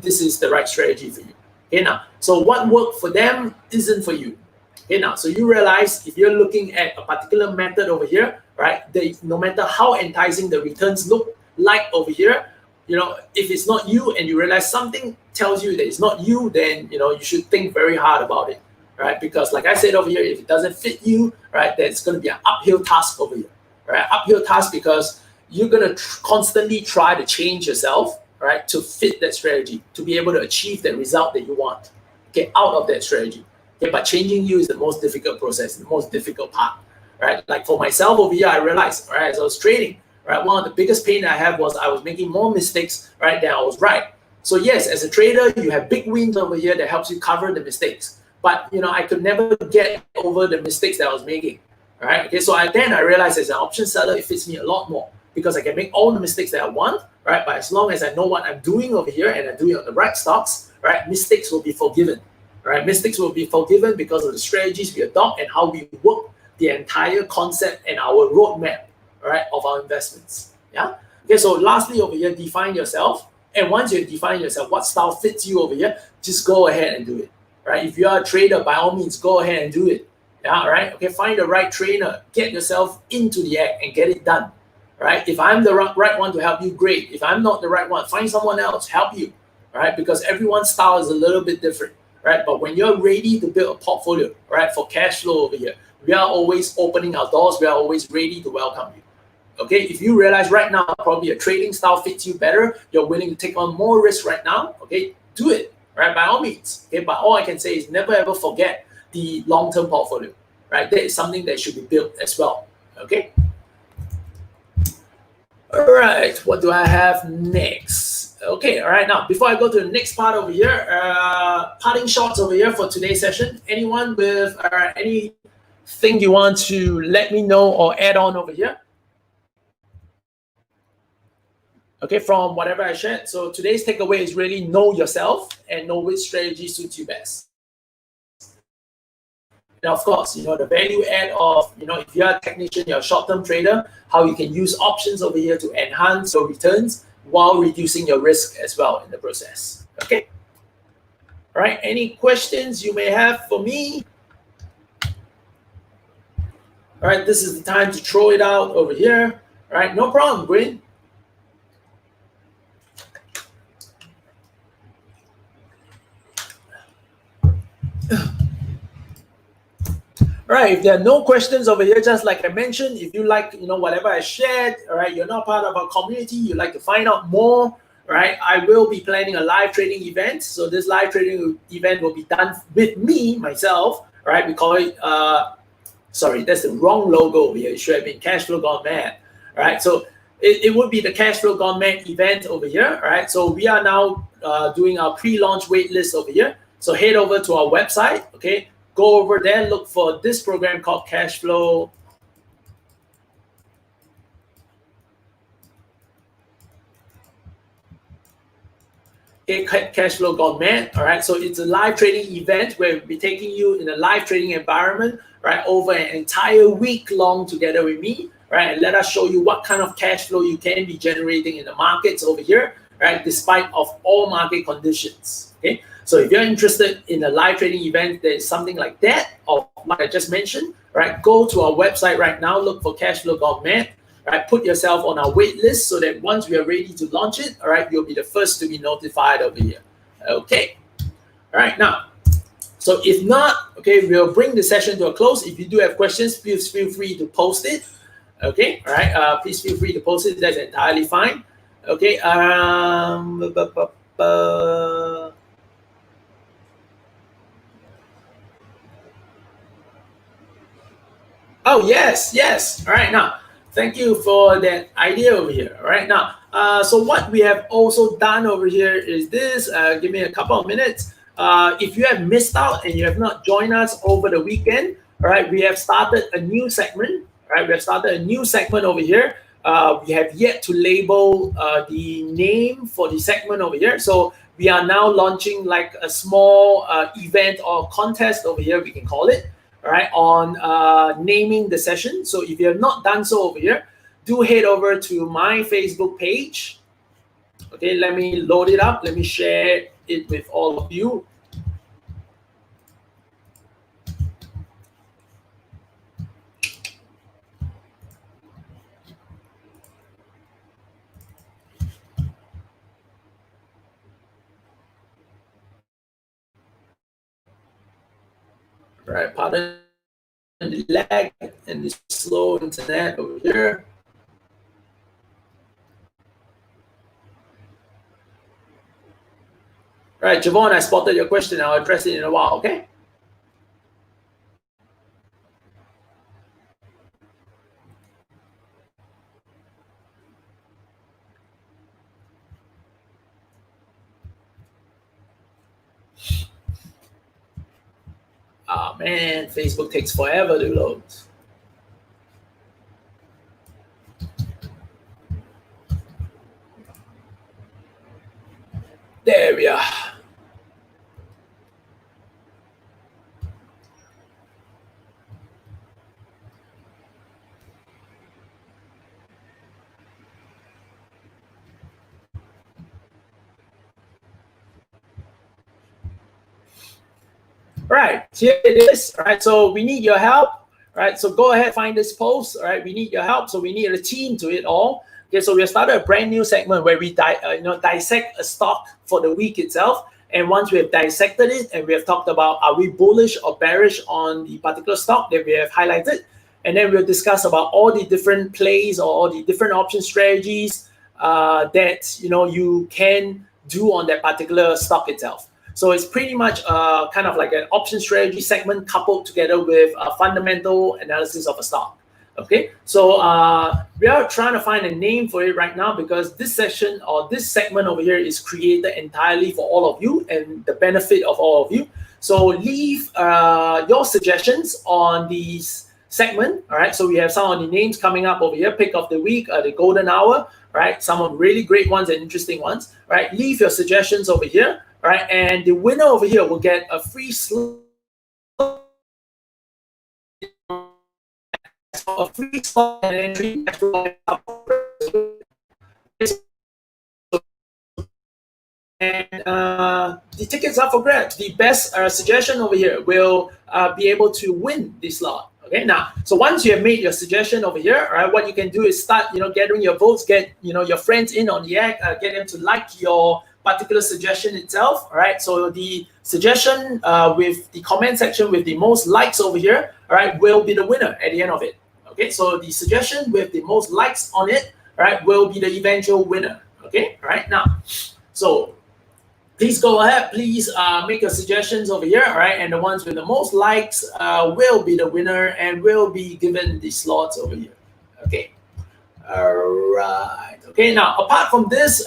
this is the right strategy for you. Okay, now, so what worked for them isn't for you. Okay, now, so you realize if you're looking at a particular method over here, right? No matter how enticing the returns look like over here, if it's not you and you realize something tells you that it's not you, then you should think very hard about it, right? Because like I said over here, if it doesn't fit you, right, then it's going to be an uphill task over here. Right, uphill task, because you're gonna constantly try to change yourself, right, to fit that strategy, to be able to achieve the result that you want. Okay, out of that strategy. Okay, but changing you is the most difficult process, the most difficult part, right? Like for myself over here, I realized, right, as I was trading, right, one of the biggest pain I had was I was making more mistakes, right, than I was right. So yes, as a trader, you have big wins over here that helps you cover the mistakes, but I could never get over the mistakes that I was making. Right. Okay. So I realized as an option seller, it fits me a lot more because I can make all the mistakes that I want. Right. But as long as I know what I'm doing over here and I'm doing on the right stocks, right, mistakes will be forgiven. Right. Mistakes will be forgiven because of the strategies we adopt and how we work the entire concept and our roadmap, right, of our investments. Yeah. Okay. So lastly over here, define yourself. And once you define yourself, what style fits you over here, just go ahead and do it. Right. If you are a trader, by all means, go ahead and do it. Yeah, right. Okay, find the right trainer, get yourself into the act and get it done. Right. If I'm the right one to help you, great. If I'm not the right one, find someone else, help you. Right. Because everyone's style is a little bit different. Right. But when you're ready to build a portfolio, right, for cash flow over here, we are always opening our doors. We are always ready to welcome you. Okay. If you realize right now, probably a trading style fits you better, you're willing to take on more risk right now. Okay, do it. Right. By all means. Okay. But all I can say is never ever forget the long-term portfolio, right? That is something that should be built as well. Okay. All right. What do I have next? Okay. All right. Now, before I go to the next part over here, parting shots over here for today's session. Anyone with anything you want to let me know or add on over here? Okay, from whatever I shared. So today's takeaway is really know yourself and know which strategy suits you best. And of course, the value add of, if you're a technician, you're a short-term trader, how you can use options over here to enhance your returns while reducing your risk as well in the process. Okay. All right. Any questions you may have for me? All right. This is the time to throw it out over here. All right. No problem, Gwyn. All right, if there are no questions over here, just like I mentioned, if you like, whatever I shared, all right, you're not part of our community, you'd like to find out more, right, I will be planning a live trading event. So this live trading event will be done with me, myself, right? We call it, sorry, that's the wrong logo here. It should have been Cashflow Gone Mad, right? So it would be the Cashflow Gone Mad event over here, right? So we are now doing our pre-launch waitlist over here. So head over to our website, okay? Go over there, look for this program called Cashflow. Cashflow Gone Mad. All right, so it's a live trading event where we'll be taking you in a live trading environment, right, over an entire week long together with me, right, and let us show you what kind of cash flow you can be generating in the markets over here, right, despite of all market conditions. Okay, so if you're interested in a live trading event that is something like that, or like I just mentioned, right, go to our website right now, look for Cashflow Gone Mad. Right, put yourself on our wait list so that once we are ready to launch it, all right, you'll be the first to be notified over here. Okay. All right, now, so if not, okay, we'll bring the session to a close. If you do have questions, please feel free to post it. Okay, all right, please feel free to post it. That's entirely fine. Okay, oh, yes, yes. All right, now, thank you for that idea over here. All right, now, so what we have also done over here is this. Give me a couple of minutes. If you have missed out and you have not joined us over the weekend, all right, we have started a new segment. All right, we have started a new segment over here. We have yet to label the name for the segment over here. So we are now launching like a small event or contest over here, we can call it. All right, on naming the session. So if you have not done so over here, do head over to my Facebook page. Okay, let me load it up. Let me share it with all of you. All right, pardon the lag and the slow internet over here. All right, Javon, I spotted your question. I'll address it in a while, okay? Oh man, Facebook takes forever to load. There we are. All right, here it is. All right, so we need your help. All right, so go ahead, find this post. All right, we need your help. So we need a team to it all. Okay, so we started a brand new segment where we dissect a stock for the week itself. And once we have dissected it and we have talked about are we bullish or bearish on the particular stock that we have highlighted, and then we'll discuss about all the different plays or all the different option strategies that you can do on that particular stock itself. So it's pretty much kind of like an option strategy segment coupled together with a fundamental analysis of a stock. Okay, so we are trying to find a name for it right now because this session or this segment over here is created entirely for all of you and the benefit of all of you. So leave your suggestions on these segment. All right, so we have some of the names coming up over here. Pick of the week, the golden hour. Right, some of really great ones and interesting ones. Right, leave your suggestions over here. All right, and the winner over here will get a free slot. A free slot and entry. And the tickets are for grabs. The best suggestion over here will be able to win this slot. Okay, now, so once you have made your suggestion over here, all right, what you can do is start, gathering your votes, get, your friends in on the act, get them to like your particular suggestion itself. All right, so the suggestion with the comment section with the most likes over here, all right, will be the winner at the end of it. Okay, so the suggestion with the most likes on it, all right, will be the eventual winner. Okay, all right, now, so please go ahead, please make your suggestions over here, all right, and the ones with the most likes will be the winner and will be given the slots over here. Okay. All right. Okay, now apart from this,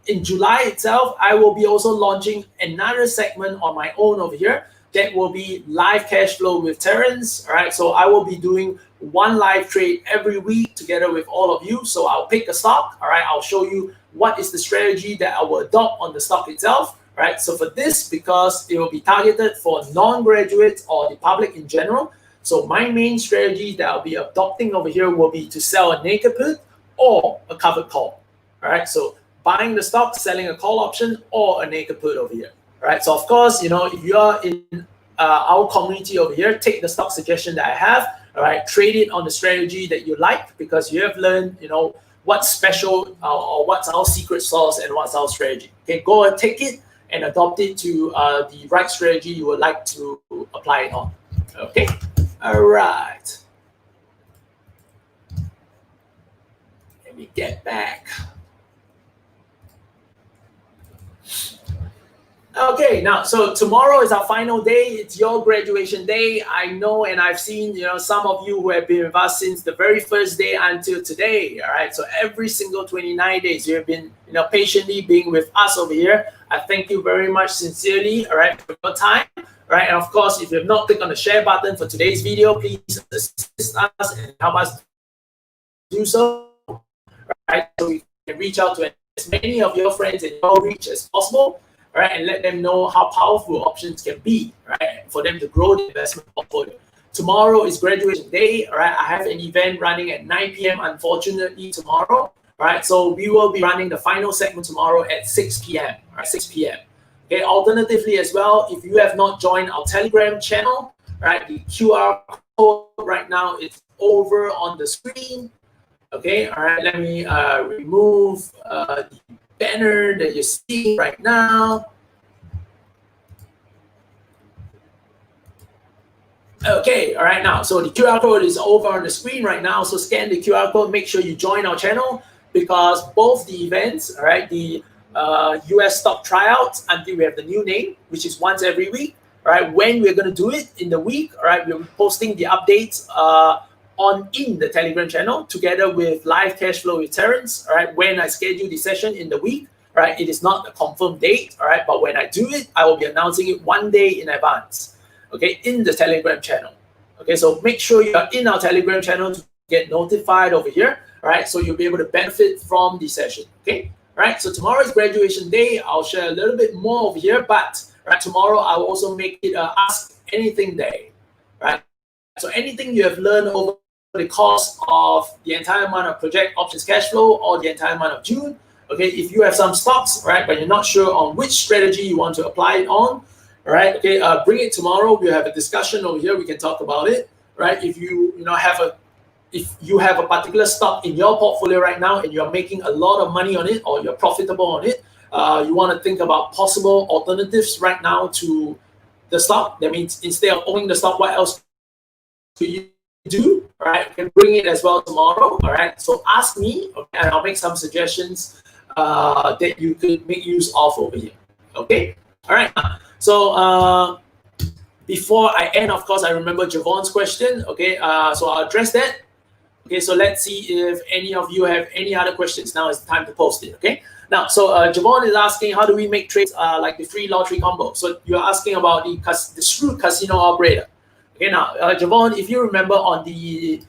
in July itself, I will be also launching another segment on my own over here that will be live cash flow with Terrence. All right, so I will be doing one live trade every week together with all of you. So I'll pick a stock. All right, I'll show you what is the strategy that I will adopt on the stock itself. Right, so for this, because it will be targeted for non-graduates or the public in general. So my main strategy that I'll be adopting over here will be to sell a naked put or a covered call. All right, so buying the stock, selling a call option or a naked put over here. All right, so of course, if you are in our community over here, take the stock suggestion that I have. All right, trade it on the strategy that you like because you have learned, what's special or what's our secret sauce and what's our strategy. Okay, go and take it and adopt it to the right strategy you would like to apply it on. Okay. All right. Let me get back. Okay, now, so tomorrow is our final day. It's your graduation day. I know, and I've seen, some of you who have been with us since the very first day until today. All right, so every single 29 days, you have been, patiently being with us over here. I thank you very much sincerely, all right, for your time. Right, and of course, if you have not clicked on the share button for today's video, please assist us and help us do so. Right, so we can reach out to as many of your friends in your reach as possible. Right, and let them know how powerful options can be. Right, for them to grow the investment portfolio. Tomorrow is graduation day. All right, I have an event running at 9 p.m. Unfortunately, tomorrow. All right, so we will be running the final segment tomorrow at 6 p.m. All right, 6 p.m. Okay, alternatively as well, if you have not joined our Telegram channel, right, the QR code right now is over on the screen. Okay, all right, let me remove the banner that you're seeing right now. Okay, all right, now, so the QR code is over on the screen right now, so scan the QR code, make sure you join our channel because both the events, all right, the US stock tryouts until we have the new name, which is once every week. All right, when we're going to do it in the week, all right, we'll be posting the updates in the Telegram channel together with live cash flow with Terrence. All right, when I schedule the session in the week, all right, it is not a confirmed date. All right, but when I do it, I will be announcing it one day in advance. Okay, in the Telegram channel. Okay, so make sure you are in our Telegram channel to get notified over here. All right, so you'll be able to benefit from the session. Okay. Right, so tomorrow is graduation day. I'll share a little bit more over here, but right, tomorrow I'll also make it Ask Anything Day. Right, so anything you have learned over the course of the entire month of Project Options Cashflow or the entire month of June. Okay, if you have some stocks, right, but you're not sure on which strategy you want to apply it on, all right, okay, bring it tomorrow. We'll have a discussion over here. We can talk about it. Right, if if you have a particular stock in your portfolio right now and you're making a lot of money on it or you're profitable on it, you want to think about possible alternatives right now to the stock. That means instead of owning the stock, what else could you do? All right, you can bring it as well tomorrow. All right, so ask me, okay, and I'll make some suggestions that you could make use of over here. Okay, all right. So before I end, of course, I remember Javon's question. Okay, so I'll address that. Okay, so let's see if any of you have any other questions. Now is the time to post it. Okay, now, so Javon is asking, how do we make trades like the free lottery combo? So you're asking about the Screw Casino operator. Okay, now, Javon, if you remember on the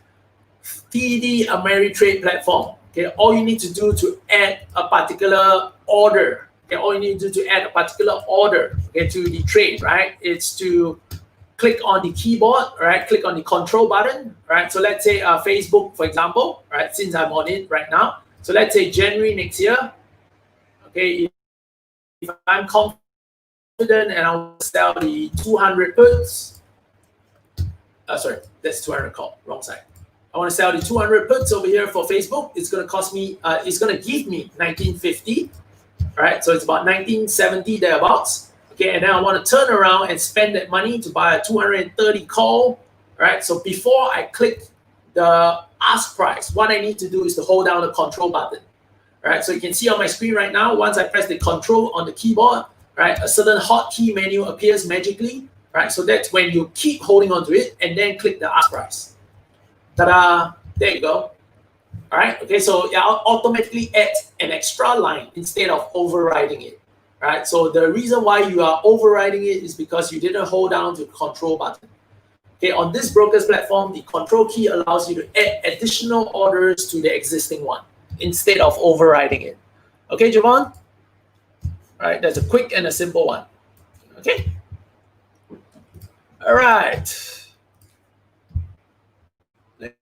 TD Ameritrade platform, okay, all you need to do to add a particular order, okay, all you need to do to add a particular order, okay, to the trade, right, it's to click on the keyboard, right? Click on the control button, right? So let's say Facebook, for example, right? Since I'm on it right now. So let's say January next year. Okay, if I'm confident and I'll sell the 200 puts. Sorry, that's 200 call, wrong side. I want to sell the 200 puts over here for Facebook. It's going to cost me, it's going to give me 1950. right? So it's about 1970 thereabouts. Okay, and then I want to turn around and spend that money to buy a 230 call, right? So before I click the ask price, what I need to do is to hold down the control button, right? So you can see on my screen right now, once I press the control on the keyboard, right, a certain hotkey menu appears magically, right? So that's when you keep holding on to it and then click the ask price. Ta-da! There you go. All right. Okay. So it automatically adds an extra line instead of overriding it. Right. So the reason why you are overriding it is because you didn't hold down to the control button. Okay. On this broker's platform, the control key allows you to add additional orders to the existing one instead of overriding it. Okay, Javon? All right. That's a quick and a simple one. Okay. All right. Let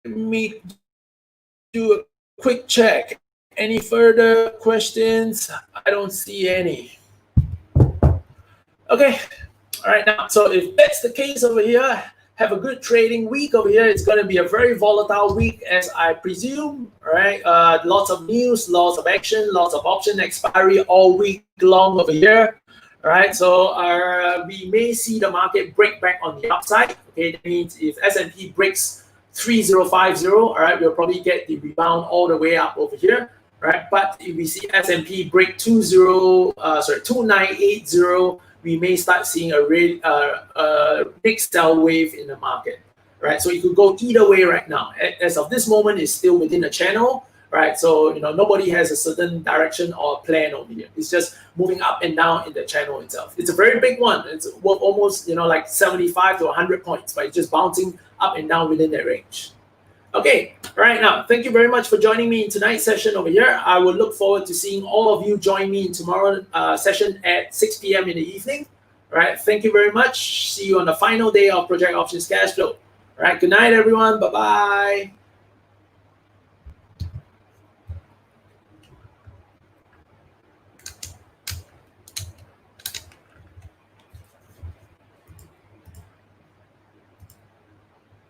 me do a quick check. Any further questions? I don't see any. Okay. All right. Now, so if that's the case over here, have a good trading week over here. It's going to be a very volatile week, as I presume. All right. Lots of news, lots of action, lots of option expiry all week long over here. All right. So we may see the market break back on the upside. Okay. That means if S&P breaks 3050, all right, we'll probably get the rebound all the way up over here, right? But if we see S&P break 2980, we may start seeing a big sell wave in the market, right? So it could go either way right now. As of this moment, it's still within a channel, right? So nobody has a certain direction or plan over here. It's just moving up and down in the channel itself. It's a very big one. It's worth almost like 75 to 100 points, but it's just bouncing up and down within that range. Okay, right now, thank you very much for joining me in tonight's session over here. I will look forward to seeing all of you join me in tomorrow's session at 6 p.m. in the evening. All right, thank you very much. See you on the final day of Project Options Cashflow. All right, good night, everyone. Bye-bye.